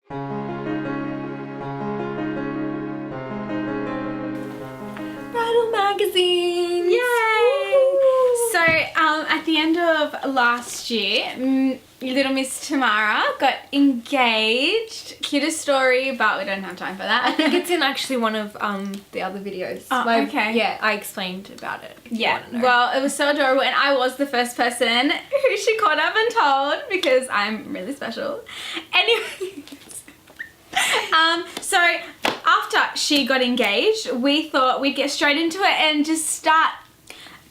Bridal magazine! Yay! So, at the end of last year, little Miss Tamara got engaged. Cutest story, but we don't have time for that. I think it's in actually one of the other videos. Oh, okay. Yeah, I explained about it. Yeah, well, it was so adorable, and I was the first person who she caught up and told because I'm really special. Anyways, so after she got engaged, we thought we'd get straight into it and just start,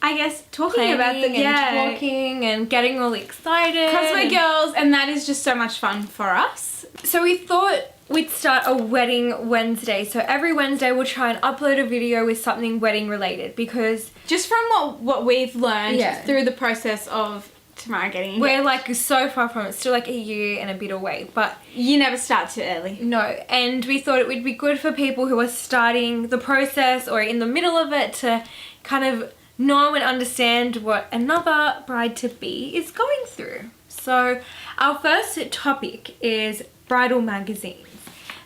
I guess, talking about the talking and getting all excited. Because we're girls, and that is just so much fun for us. So we thought we'd start a wedding Wednesday. So every Wednesday we'll try and upload a video with something wedding related, because just from what we've learned Yeah. through the process of Tamara getting engaged. we're like so far from it, still like a year and a bit away, but You never start too early. no. And we thought it would be good for people who are starting the process or in the middle of it to kind of know and understand what another bride-to-be is going through. So our first topic is bridal magazines.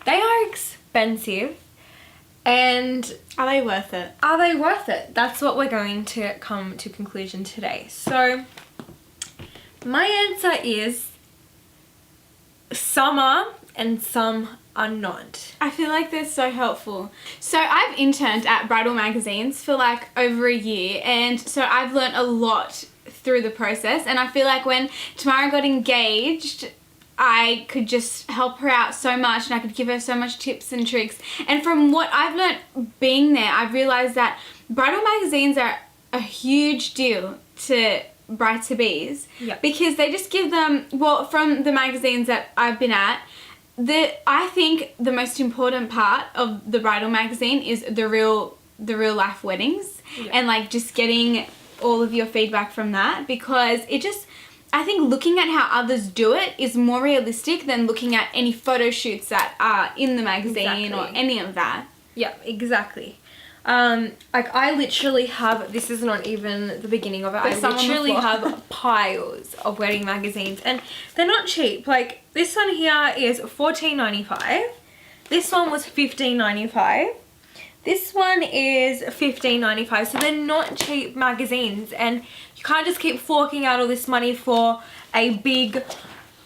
They are expensive, and Are they worth it? are they worth it? That's what we're going to come to conclusion today. So my answer is some are and some are not. I feel like they're so helpful. So I've interned at Bridal magazines for like over a year, and so I've learned a lot through the process, and I feel like when Tamara got engaged, I could just help her out so much, and I could give her so much tips and tricks. And from what I've learned being there, I've realized that bridal magazines are a huge deal to bride-to-be's. Yeah. Because they just give them, well, from the magazines that I've been at, I think the most important part of the bridal magazine is the real life weddings. Yeah. And like just getting all of your feedback from that, because it just, I think looking at how others do it is more realistic than looking at any photo shoots that are in the magazine or Exactly. any of that. Yeah, exactly. Like I literally have, this is not even the beginning of it, There's I some on the literally floor. have piles of wedding magazines, and they're not cheap. Like this one here is $14.95. This one was $15.95. This one is $15.95. So they're not cheap magazines, and you can't just keep forking out all this money for a big,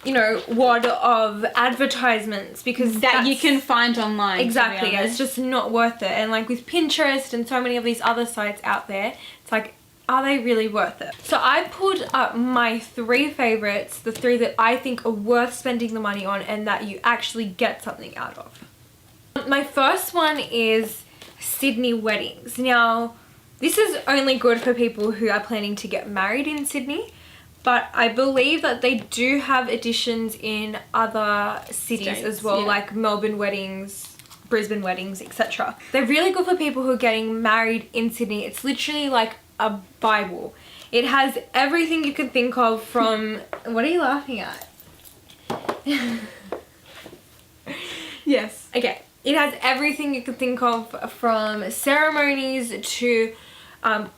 you know, wad of advertisements, because That you that's- can find online. Exactly, to be yeah, it's honest. just not worth it. And like with Pinterest and so many of these other sites out there, it's like, are they really worth it? So I pulled up my 3 favorites, the 3 that I think are worth spending the money on and that you actually get something out of. My first one is Sydney Weddings. Now, this is only good for people who are planning to get married in Sydney, but I believe that they do have editions in other cities States, as well, yeah. like Melbourne weddings, Brisbane weddings, etc. They're really good for people who are getting married in Sydney. It's literally like a Bible. It has everything you could think of from... What are you laughing at? Yes. Okay. It has everything you could think of, from ceremonies to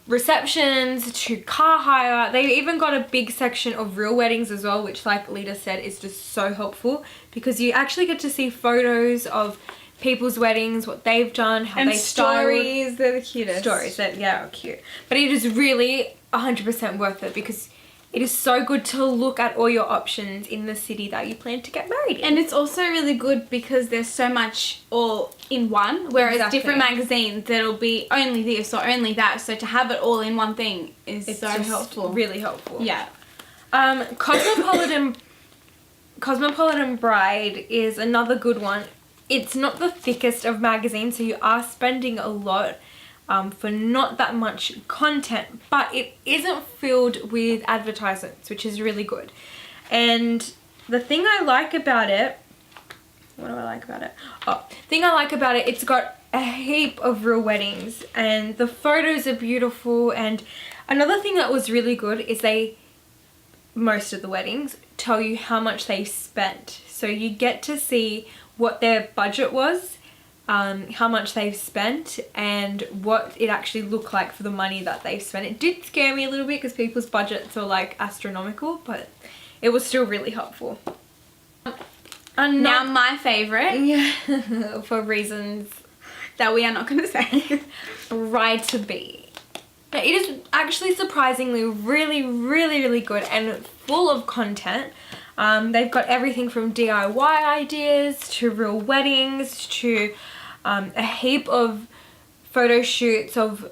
receptions to car hire. They've even got a big section of real weddings as well, which, like Lita said, is just so helpful, because you actually get to see photos of people's weddings, what they've done, how And they styled. stories, they're the cutest. Stories that, yeah, are cute. But it is really 100% worth it, because it is so good to look at all your options in the city that you plan to get married in. And it's also really good because there's so much all in one, whereas Exactly. different magazines that'll be only this or only that. So to have it all in one thing is It's so just helpful. really helpful. Yeah. Cosmopolitan Bride is another good one. It's not the thickest of magazines, so you are spending a lot for not that much content, but it isn't filled with advertisements, which is really good. And the thing I like about it, what do I like about it? Oh, thing I like about it, it's got a heap of real weddings, and the photos are beautiful. And another thing that was really good is most of the weddings tell you how much they spent. So you get to see what their budget was, how much they've spent, and what it actually looked like for the money that they've spent. It did scare me a little bit because people's budgets are like astronomical, but it was still really helpful. Now my favourite, Yeah, for reasons that we are not going to say. Bride to be. It is actually surprisingly really, really, really good and full of content. They've got everything from DIY ideas to real weddings to a heap of photo shoots of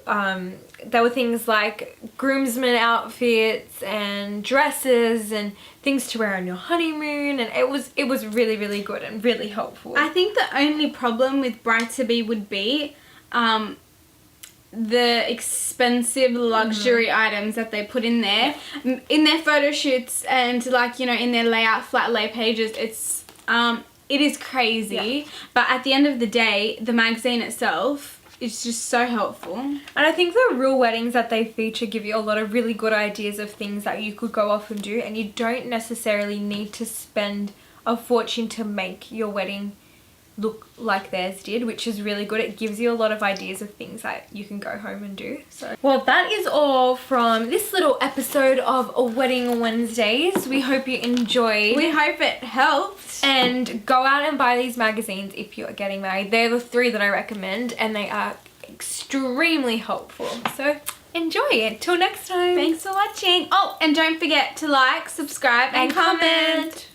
there were things like groomsmen outfits and dresses and things to wear on your honeymoon, and it was really, really good and really helpful. I think the only problem with Bride to be would be the expensive luxury items that they put in there in their photo shoots, and like, you know, in their layout flat lay pages. It is crazy, but at the end of the day, the magazine itself is just so helpful. And I think the real weddings that they feature give you a lot of really good ideas of things that you could go off and do, and you don't necessarily need to spend a fortune to make your wedding look like theirs did, which is really good. It gives you a lot of ideas of things that you can go home and do. So, well, that is all from this little episode of Wedding Wednesdays. We hope you enjoyed. We hope it helped. And go out and buy these magazines if you're getting married. They're the 3 that I recommend, and they are extremely helpful. So enjoy it. Till next time. Thanks for watching. Oh, and don't forget to like, subscribe, and comment.